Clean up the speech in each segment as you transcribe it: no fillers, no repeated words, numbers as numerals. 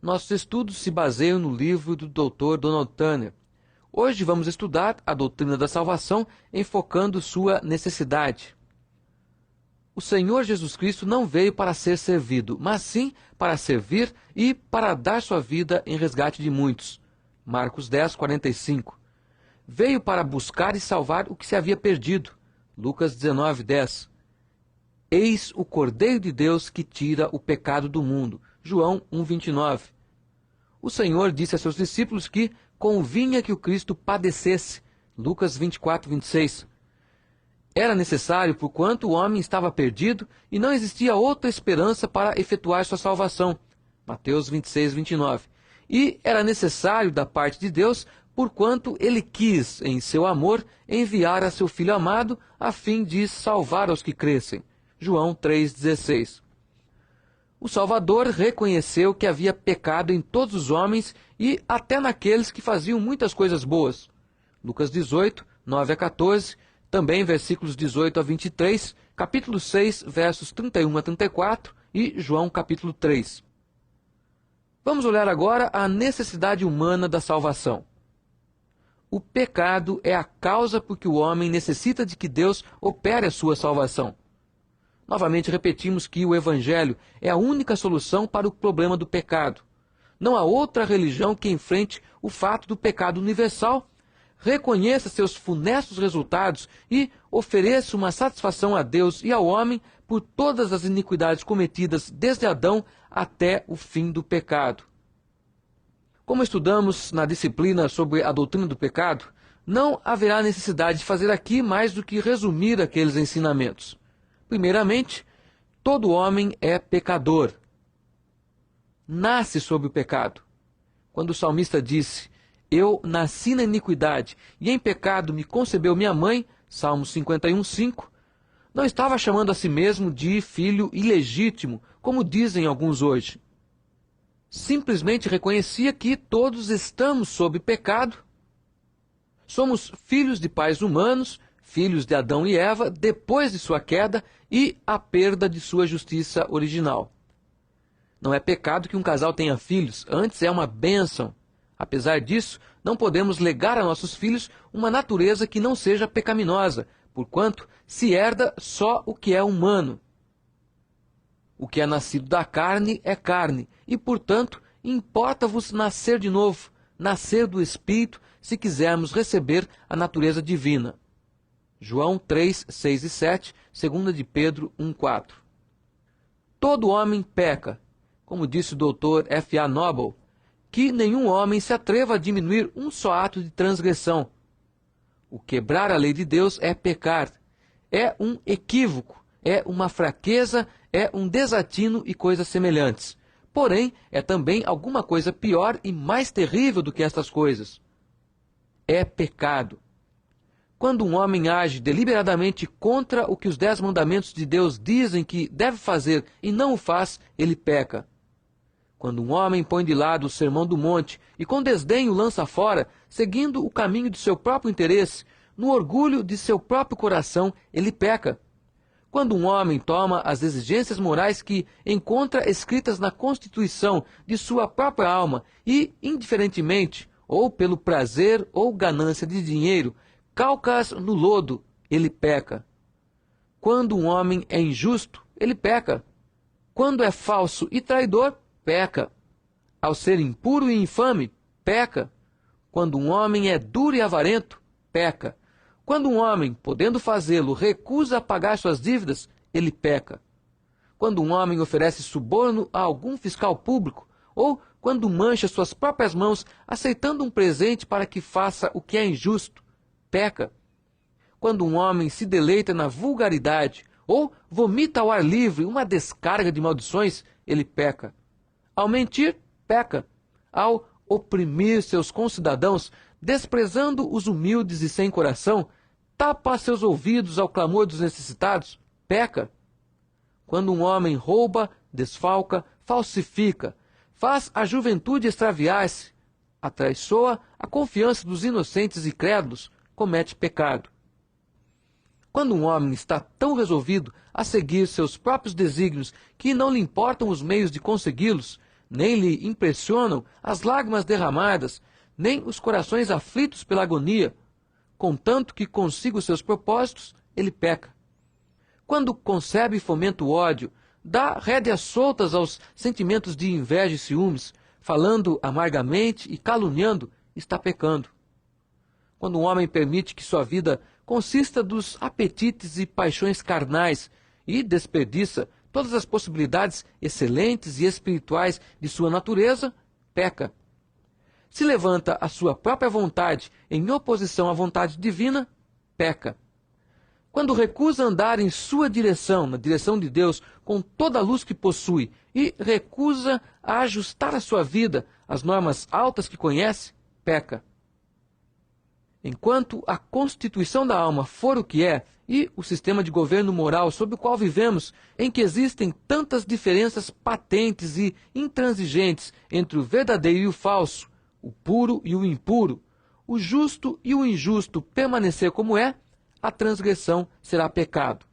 Nossos estudos se baseiam no livro do Dr. Donald Tanner. Hoje vamos estudar a doutrina da salvação, enfocando sua necessidade. O Senhor Jesus Cristo não veio para ser servido, mas sim para servir e para dar sua vida em resgate de muitos. Marcos 10, 45. Veio para buscar e salvar o que se havia perdido. Lucas 19, 10. Eis o Cordeiro de Deus que tira o pecado do mundo. João 1, 29. O Senhor disse a seus discípulos que convinha que o Cristo padecesse. Lucas 24, 26. Era necessário, porquanto o homem estava perdido e não existia outra esperança para efetuar sua salvação. Mateus 26, 29. E era necessário da parte de Deus, porquanto ele quis, em seu amor, enviar a seu Filho amado, a fim de salvar os que crescem. João 3,16. O Salvador reconheceu que havia pecado em todos os homens e até naqueles que faziam muitas coisas boas. Lucas 18, 9 a 14, também versículos 18 a 23, capítulo 6, versos 31 a 34 e João capítulo 3. Vamos olhar agora a necessidade humana da salvação. O pecado é a causa por que o homem necessita de que Deus opere a sua salvação. Novamente repetimos que o Evangelho é a única solução para o problema do pecado. Não há outra religião que enfrente o fato do pecado universal, reconheça seus funestos resultados e ofereça uma satisfação a Deus e ao homem por todas as iniquidades cometidas desde Adão até o fim do pecado. Como estudamos na disciplina sobre a doutrina do pecado, não haverá necessidade de fazer aqui mais do que resumir aqueles ensinamentos. Primeiramente, todo homem é pecador. Nasce sob o pecado. Quando o salmista disse: eu nasci na iniquidade, e em pecado me concebeu minha mãe, Salmo 51, 5, não estava chamando a si mesmo de filho ilegítimo, como dizem alguns hoje. Simplesmente reconhecia que todos estamos sob pecado. Somos filhos de pais humanos, filhos de Adão e Eva, depois de sua queda e a perda de sua justiça original. Não é pecado que um casal tenha filhos, antes é uma bênção. Apesar disso, não podemos legar a nossos filhos uma natureza que não seja pecaminosa, porquanto se herda só o que é humano. O que é nascido da carne é carne, e, portanto, importa-vos nascer de novo, nascer do Espírito, se quisermos receber a natureza divina. João 3, 6 e 7, 2 de Pedro 1, 4. Todo homem peca, como disse o Dr. F. A. Noble, que nenhum homem se atreva a diminuir um só ato de transgressão. O quebrar a lei de Deus é pecar, é um equívoco, é uma fraqueza, é um desatino e coisas semelhantes. Porém, é também alguma coisa pior e mais terrível do que estas coisas. É pecado. Quando um homem age deliberadamente contra o que os 10 mandamentos de Deus dizem que deve fazer e não o faz, ele peca. Quando um homem põe de lado o sermão do monte e com desdém o lança fora, seguindo o caminho de seu próprio interesse, no orgulho de seu próprio coração, ele peca. Quando um homem toma as exigências morais que encontra escritas na constituição de sua própria alma e, indiferentemente, ou pelo prazer ou ganância de dinheiro, calca-as no lodo, ele peca. Quando um homem é injusto, ele peca. Quando é falso e traidor, peca. Ao ser impuro e infame, peca. Quando um homem é duro e avarento, peca. Quando um homem, podendo fazê-lo, recusa pagar suas dívidas, ele peca. Quando um homem oferece suborno a algum fiscal público, ou quando mancha suas próprias mãos aceitando um presente para que faça o que é injusto, peca. Quando um homem se deleita na vulgaridade, ou vomita ao ar livre uma descarga de maldições, ele peca. Ao mentir, peca. Ao oprimir seus concidadãos, desprezando os humildes e sem coração, tapa seus ouvidos ao clamor dos necessitados, peca. Quando um homem rouba, desfalca, falsifica, faz a juventude extraviar-se, atraiçoa a confiança dos inocentes e crédulos, comete pecado. Quando um homem está tão resolvido a seguir seus próprios desígnios que não lhe importam os meios de consegui-los, nem lhe impressionam as lágrimas derramadas, nem os corações aflitos pela agonia. Contanto que consiga os seus propósitos, ele peca. Quando concebe e fomenta o ódio, dá rédeas soltas aos sentimentos de inveja e ciúmes, falando amargamente e caluniando, está pecando. Quando um homem permite que sua vida consista dos apetites e paixões carnais e desperdiça todas as possibilidades excelentes e espirituais de sua natureza, peca. Se levanta a sua própria vontade em oposição à vontade divina, peca. Quando recusa andar em sua direção, na direção de Deus, com toda a luz que possui, e recusa a ajustar a sua vida às normas altas que conhece, peca. Enquanto a constituição da alma for o que é, e o sistema de governo moral sob o qual vivemos, em que existem tantas diferenças patentes e intransigentes entre o verdadeiro e o falso, o puro e o impuro, o justo e o injusto permanecer como é, a transgressão será pecado.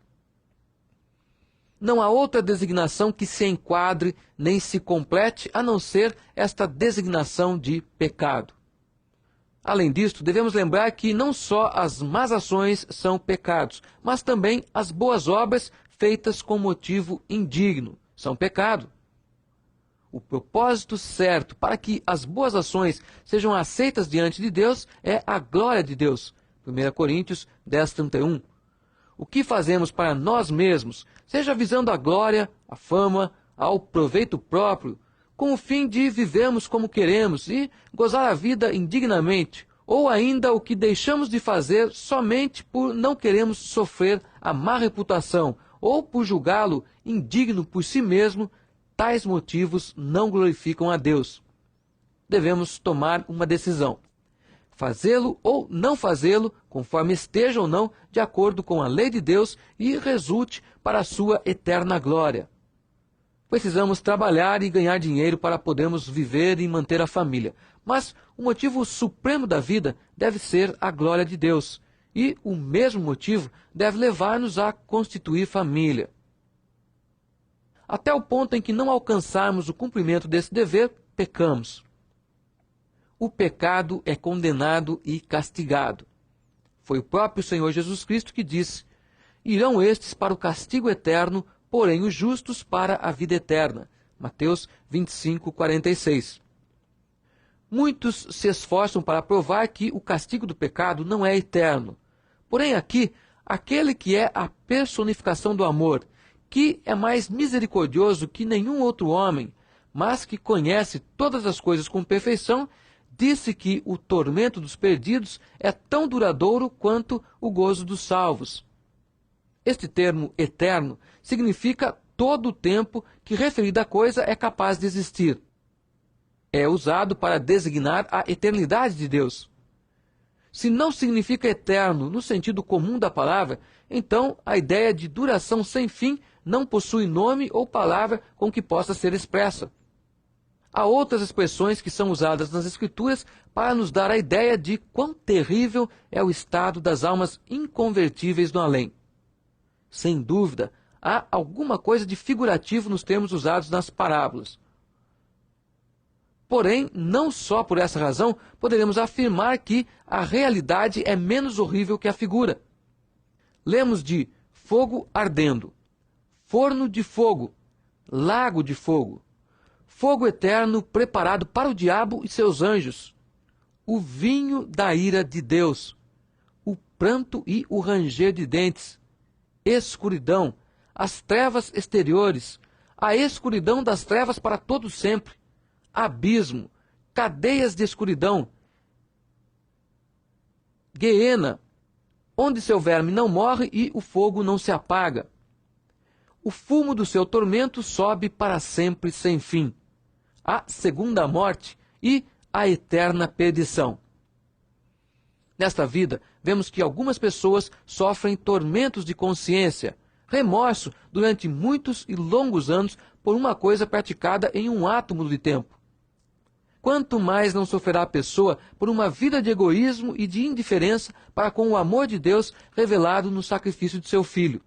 Não há outra designação que se enquadre nem se complete a não ser esta designação de pecado. Além disto, devemos lembrar que não só as más ações são pecados, mas também as boas obras feitas com motivo indigno são pecado. O propósito certo para que as boas ações sejam aceitas diante de Deus é a glória de Deus. 1 Coríntios 10:31. O que fazemos para nós mesmos, seja visando a glória, a fama, ao proveito próprio, com o fim de vivermos como queremos e gozar a vida indignamente, ou ainda o que deixamos de fazer somente por não queremos sofrer a má reputação, ou por julgá-lo indigno por si mesmo, tais motivos não glorificam a Deus. Devemos tomar uma decisão. Fazê-lo ou não fazê-lo, conforme esteja ou não de acordo com a lei de Deus e resulte para a sua eterna glória. Precisamos trabalhar e ganhar dinheiro para podermos viver e manter a família. Mas o motivo supremo da vida deve ser a glória de Deus. E o mesmo motivo deve levar-nos a constituir família. Até o ponto em que não alcançarmos o cumprimento desse dever, pecamos. O pecado é condenado e castigado. Foi o próprio Senhor Jesus Cristo que disse: irão estes para o castigo eterno, porém os justos para a vida eterna. Mateus 25:46. Muitos se esforçam para provar que o castigo do pecado não é eterno. Porém aqui, aquele que é a personificação do amor, que é mais misericordioso que nenhum outro homem, mas que conhece todas as coisas com perfeição, disse que o tormento dos perdidos é tão duradouro quanto o gozo dos salvos. Este termo eterno significa todo o tempo que referida coisa é capaz de existir. É usado para designar a eternidade de Deus. Se não significa eterno no sentido comum da palavra, então a ideia de duração sem fim não possui nome ou palavra com que possa ser expressa. Há outras expressões que são usadas nas Escrituras para nos dar a ideia de quão terrível é o estado das almas inconvertíveis no além. Sem dúvida, há alguma coisa de figurativo nos termos usados nas parábolas. Porém, não só por essa razão, poderemos afirmar que a realidade é menos horrível que a figura. Lemos de fogo ardendo, forno de fogo, lago de fogo, fogo eterno preparado para o diabo e seus anjos, o vinho da ira de Deus, o pranto e o ranger de dentes, escuridão, as trevas exteriores, a escuridão das trevas para todo sempre, abismo, cadeias de escuridão, guiena, onde seu verme não morre e o fogo não se apaga. O fumo do seu tormento sobe para sempre sem fim. A segunda morte e a eterna perdição. Nesta vida, vemos que algumas pessoas sofrem tormentos de consciência, remorso durante muitos e longos anos por uma coisa praticada em um átomo de tempo. Quanto mais não sofrerá a pessoa por uma vida de egoísmo e de indiferença para com o amor de Deus revelado no sacrifício de seu Filho.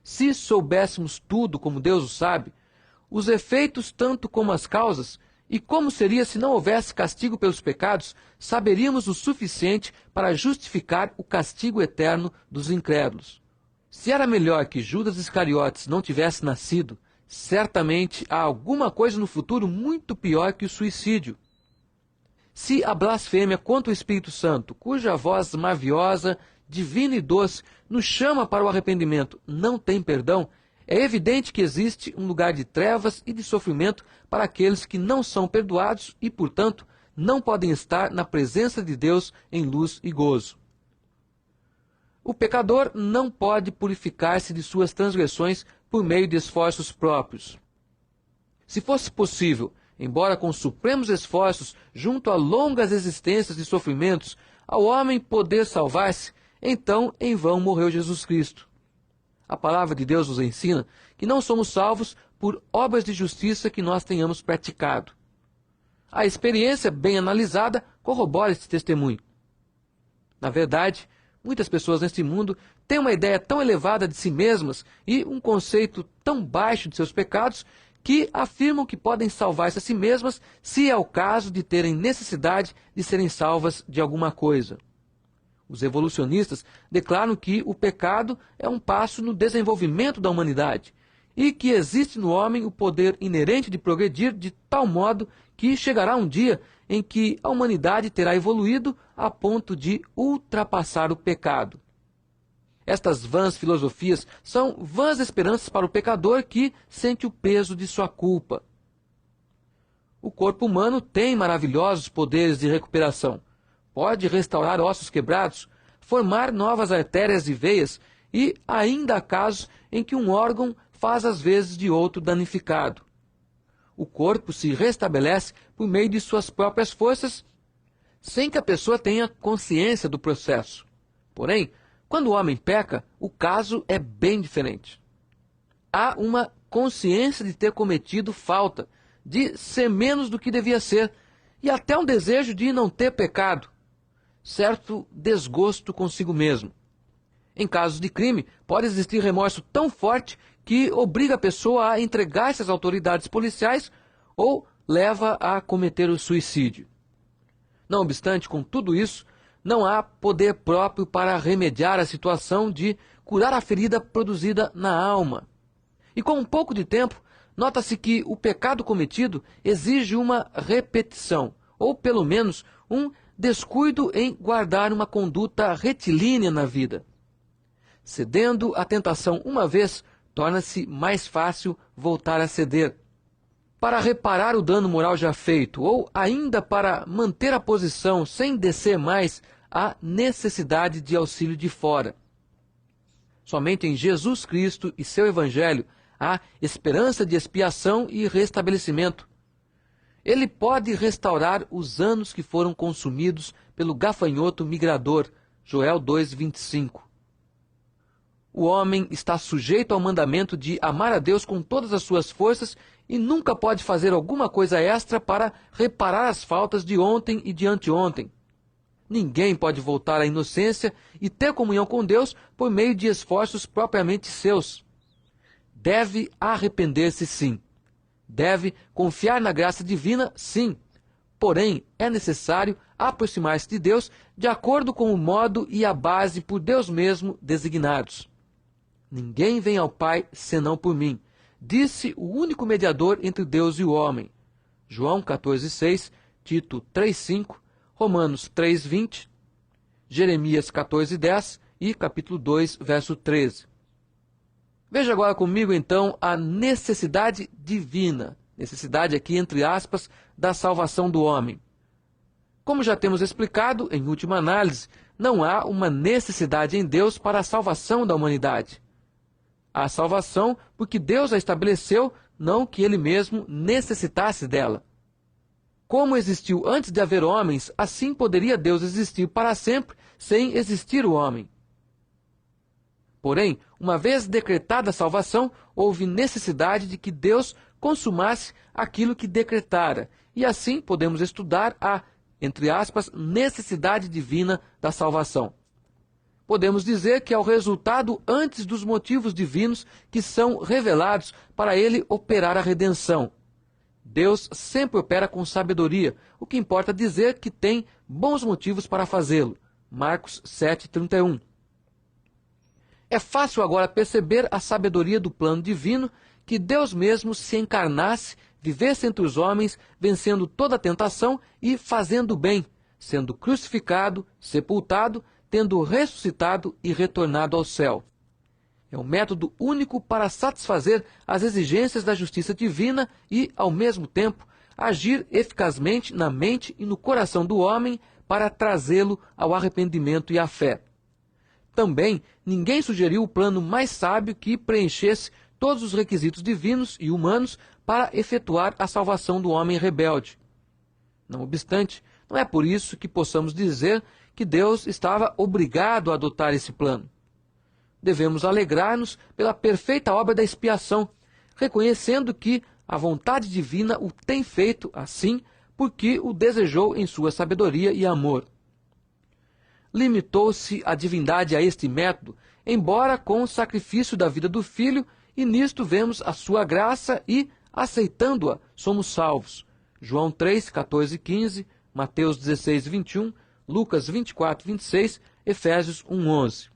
Se soubéssemos tudo como Deus o sabe, os efeitos tanto como as causas, e como seria se não houvesse castigo pelos pecados, saberíamos o suficiente para justificar o castigo eterno dos incrédulos. Se era melhor que Judas Iscariotes não tivesse nascido, certamente há alguma coisa no futuro muito pior que o suicídio. Se a blasfêmia contra o Espírito Santo, cuja voz maviosa, divina e doce nos chama para o arrependimento, não tem perdão, é evidente que existe um lugar de trevas e de sofrimento para aqueles que não são perdoados e, portanto, não podem estar na presença de Deus em luz e gozo. O pecador não pode purificar-se de suas transgressões por meio de esforços próprios. Se fosse possível, embora com supremos esforços, junto a longas existências de sofrimentos, ao homem poder salvar-se, então em vão morreu Jesus Cristo. A palavra de Deus nos ensina que não somos salvos por obras de justiça que nós tenhamos praticado. A experiência bem analisada corrobora este testemunho. Na verdade, muitas pessoas neste mundo têm uma ideia tão elevada de si mesmas e um conceito tão baixo de seus pecados que afirmam que podem salvar-se a si mesmas se é o caso de terem necessidade de serem salvas de alguma coisa. Os evolucionistas declaram que o pecado é um passo no desenvolvimento da humanidade e que existe no homem o poder inerente de progredir de tal modo que chegará um dia em que a humanidade terá evoluído a ponto de ultrapassar o pecado. Estas vãs filosofias são vãs esperanças para o pecador que sente o peso de sua culpa. O corpo humano tem maravilhosos poderes de recuperação. Pode restaurar ossos quebrados, formar novas artérias e veias, e ainda há casos em que um órgão faz as vezes de outro danificado. O corpo se restabelece por meio de suas próprias forças, sem que a pessoa tenha consciência do processo. Porém, quando o homem peca, o caso é bem diferente. Há uma consciência de ter cometido falta, de ser menos do que devia ser, e até um desejo de não ter pecado. Certo desgosto consigo mesmo. Em casos de crime, pode existir remorso tão forte que obriga a pessoa a entregar-se às autoridades policiais ou leva a cometer o suicídio. Não obstante, com tudo isso, não há poder próprio para remediar a situação de curar a ferida produzida na alma. E com um pouco de tempo, nota-se que o pecado cometido exige uma repetição, ou pelo menos um descuido em guardar uma conduta retilínea na vida. Cedendo à tentação uma vez, torna-se mais fácil voltar a ceder. Para reparar o dano moral já feito, ou ainda para manter a posição sem descer mais, há necessidade de auxílio de fora. Somente em Jesus Cristo e seu Evangelho há esperança de expiação e restabelecimento. Ele pode restaurar os anos que foram consumidos pelo gafanhoto migrador, Joel 2:25. O homem está sujeito ao mandamento de amar a Deus com todas as suas forças e nunca pode fazer alguma coisa extra para reparar as faltas de ontem e de anteontem. Ninguém pode voltar à inocência e ter comunhão com Deus por meio de esforços propriamente seus. Deve arrepender-se, sim. Deve confiar na graça divina, sim. Porém, é necessário aproximar-se de Deus de acordo com o modo e a base por Deus mesmo designados. Ninguém vem ao Pai senão por mim, disse o único mediador entre Deus e o homem. João 14:6, Tito 3:5, Romanos 3:20, Jeremias 14:10 e capítulo 2, verso 13. Veja agora comigo, então, a necessidade divina, necessidade aqui entre aspas, da salvação do homem. Como já temos explicado, em última análise, não há uma necessidade em Deus para a salvação da humanidade. Há salvação porque Deus a estabeleceu, não que Ele mesmo necessitasse dela. Como existiu antes de haver homens, assim poderia Deus existir para sempre, sem existir o homem. Porém, uma vez decretada a salvação, houve necessidade de que Deus consumasse aquilo que decretara, e assim podemos estudar a, entre aspas, necessidade divina da salvação. Podemos dizer que é o resultado antes dos motivos divinos que são revelados para ele operar a redenção. Deus sempre opera com sabedoria, o que importa dizer que tem bons motivos para fazê-lo. Marcos 7,31. É fácil agora perceber a sabedoria do plano divino, que Deus mesmo se encarnasse, vivesse entre os homens, vencendo toda tentação e fazendo o bem, sendo crucificado, sepultado, tendo ressuscitado e retornado ao céu. É um método único para satisfazer as exigências da justiça divina e, ao mesmo tempo, agir eficazmente na mente e no coração do homem para trazê-lo ao arrependimento e à fé. Também, ninguém sugeriu o plano mais sábio que preenchesse todos os requisitos divinos e humanos para efetuar a salvação do homem rebelde. Não obstante, não é por isso que possamos dizer que Deus estava obrigado a adotar esse plano. Devemos alegrar-nos pela perfeita obra da expiação, reconhecendo que a vontade divina o tem feito assim porque o desejou em sua sabedoria e amor. Limitou-se a divindade a este método, embora com o sacrifício da vida do Filho, e nisto vemos a sua graça e, aceitando-a, somos salvos. João 3, 14 e 15, Mateus 16, 21, Lucas 24, 26, Efésios 1, 11.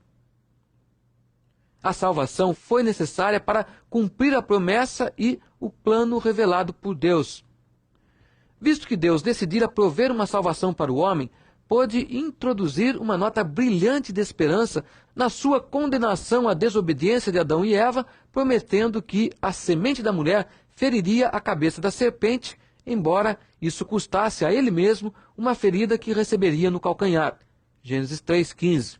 A salvação foi necessária para cumprir a promessa e o plano revelado por Deus. Visto que Deus decidira prover uma salvação para o homem, pôde introduzir uma nota brilhante de esperança na sua condenação à desobediência de Adão e Eva, prometendo que a semente da mulher feriria a cabeça da serpente, embora isso custasse a ele mesmo uma ferida que receberia no calcanhar. Gênesis 3,15.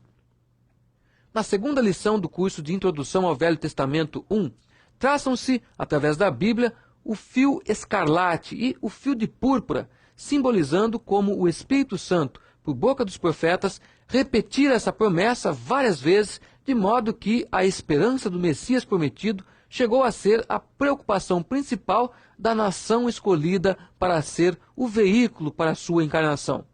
Na segunda lição do curso de Introdução ao Velho Testamento 1, traçam-se, através da Bíblia, o fio escarlate e o fio de púrpura, simbolizando como o Espírito Santo, por boca dos profetas, repetira essa promessa várias vezes, de modo que a esperança do Messias prometido chegou a ser a preocupação principal da nação escolhida para ser o veículo para a sua encarnação.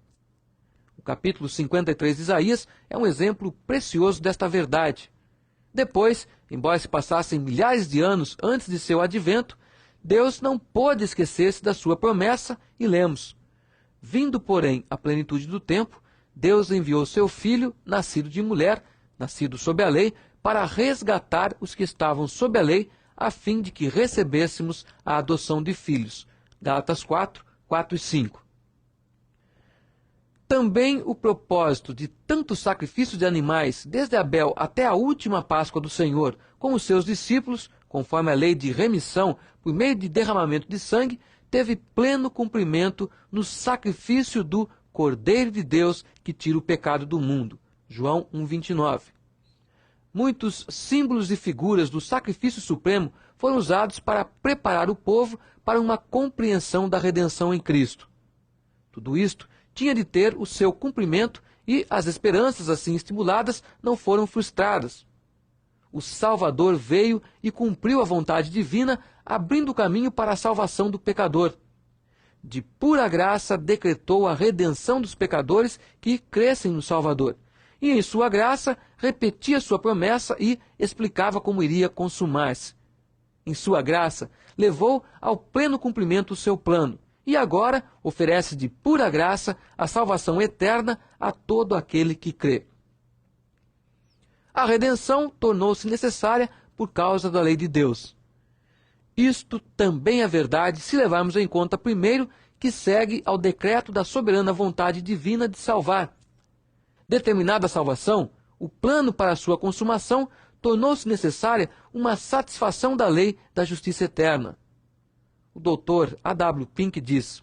O capítulo 53 de Isaías é um exemplo precioso desta verdade. Depois, embora se passassem milhares de anos antes de seu advento, Deus não pôde esquecer-se da sua promessa e lemos: vindo, porém, a plenitude do tempo, Deus enviou seu Filho, nascido de mulher, nascido sob a lei, para resgatar os que estavam sob a lei, a fim de que recebêssemos a adoção de filhos. Gálatas 4, 4 e 5. Também o propósito de tantos sacrifícios de animais, desde Abel até a última Páscoa do Senhor, com os seus discípulos, conforme a lei de remissão, por meio de derramamento de sangue, teve pleno cumprimento no sacrifício do Cordeiro de Deus que tira o pecado do mundo. João 1,29. Muitos símbolos e figuras do sacrifício supremo foram usados para preparar o povo para uma compreensão da redenção em Cristo. Tudo isto tinha de ter o seu cumprimento e as esperanças assim estimuladas não foram frustradas. O Salvador veio e cumpriu a vontade divina, abrindo o caminho para a salvação do pecador. De pura graça decretou a redenção dos pecadores que crescem no Salvador. E em sua graça repetia sua promessa e explicava como iria consumar-se. Em sua graça levou ao pleno cumprimento o seu plano. E agora oferece de pura graça a salvação eterna a todo aquele que crê. A redenção tornou-se necessária por causa da lei de Deus. Isto também é verdade se levarmos em conta primeiro que segue ao decreto da soberana vontade divina de salvar. Determinada a salvação, o plano para a sua consumação tornou-se necessária uma satisfação da lei da justiça eterna. O doutor A.W. Pink diz: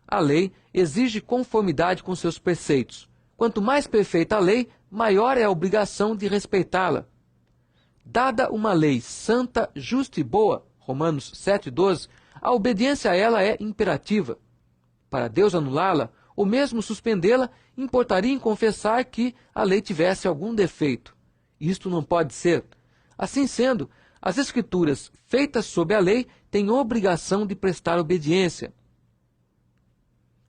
a lei exige conformidade com seus preceitos. Quanto mais perfeita a lei, maior é a obrigação de respeitá-la. Dada uma lei santa, justa e boa, Romanos 7,12, a obediência a ela é imperativa. Para Deus anulá-la, ou mesmo suspendê-la, importaria em confessar que a lei tivesse algum defeito. Isto não pode ser. Assim sendo, as Escrituras, feitas sob a lei, têm obrigação de prestar obediência.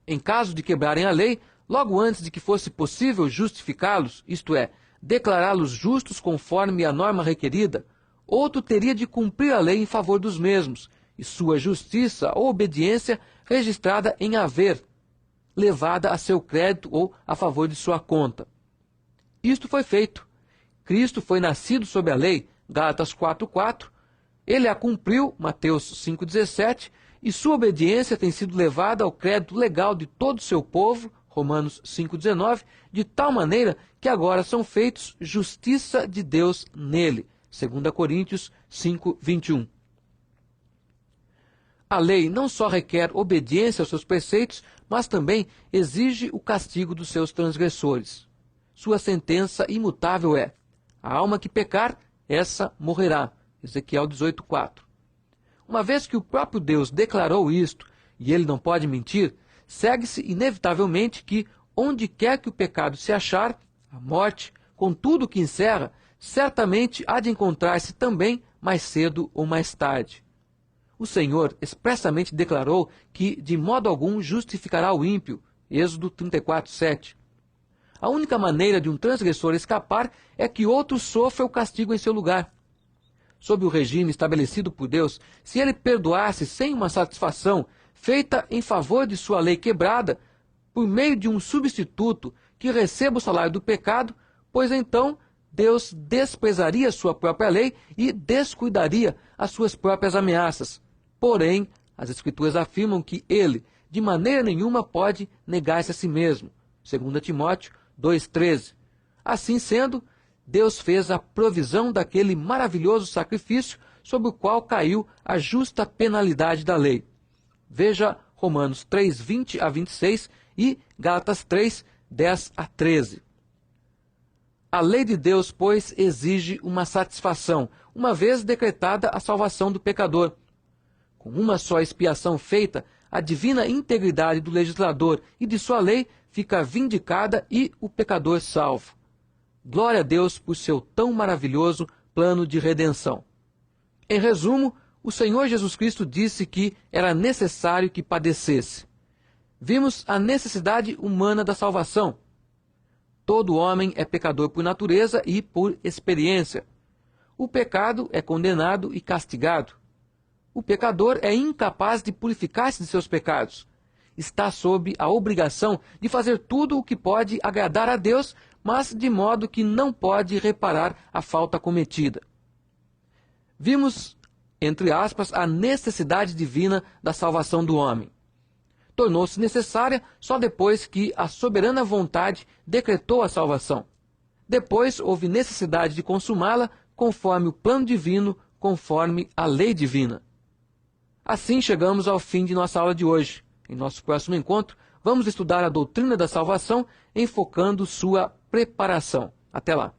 Em caso de quebrarem a lei, logo antes de que fosse possível justificá-los, isto é, declará-los justos conforme a norma requerida, outro teria de cumprir a lei em favor dos mesmos, e sua justiça ou obediência registrada em haver, levada a seu crédito ou a favor de sua conta. Isto foi feito. Cristo foi nascido sob a lei, Gálatas 4:4, ele a cumpriu, Mateus 5:17, e sua obediência tem sido levada ao crédito legal de todo o seu povo, Romanos 5:19, de tal maneira que agora são feitos justiça de Deus nele, 2 Coríntios 5:21. A lei não só requer obediência aos seus preceitos, mas também exige o castigo dos seus transgressores. Sua sentença imutável é: a alma que pecar, essa morrerá. Ezequiel 18:4. Uma vez que o próprio Deus declarou isto, e ele não pode mentir, segue-se inevitavelmente que, onde quer que o pecado se achar, a morte, com tudo o que encerra, certamente há de encontrar-se também mais cedo ou mais tarde. O Senhor expressamente declarou que de modo algum justificará o ímpio, Êxodo 34:7. A única maneira de um transgressor escapar é que outro sofra o castigo em seu lugar. Sob o regime estabelecido por Deus, se ele perdoasse sem uma satisfação feita em favor de sua lei quebrada, por meio de um substituto que receba o salário do pecado, pois então Deus desprezaria sua própria lei e descuidaria as suas próprias ameaças. Porém, as Escrituras afirmam que ele, de maneira nenhuma, pode negar-se a si mesmo. 2 Timóteo 2:13. Assim sendo, Deus fez a provisão daquele maravilhoso sacrifício sobre o qual caiu a justa penalidade da lei. Veja Romanos 3:20-26 e Gálatas 3:10-13. A lei de Deus, pois, exige uma satisfação, uma vez decretada a salvação do pecador. Com uma só expiação feita, a divina integridade do legislador e de sua lei fica vindicada e o pecador salvo. Glória a Deus por seu tão maravilhoso plano de redenção. Em resumo, o Senhor Jesus Cristo disse que era necessário que padecesse. Vimos a necessidade humana da salvação. Todo homem é pecador por natureza e por experiência. O pecado é condenado e castigado. O pecador é incapaz de purificar-se de seus pecados. Está sob a obrigação de fazer tudo o que pode agradar a Deus, mas de modo que não pode reparar a falta cometida. Vimos, entre aspas, a necessidade divina da salvação do homem. Tornou-se necessária só depois que a soberana vontade decretou a salvação. Depois houve necessidade de consumá-la conforme o plano divino, conforme a lei divina. Assim chegamos ao fim de nossa aula de hoje. Em nosso próximo encontro, vamos estudar a doutrina da salvação, enfocando sua preparação. Até lá!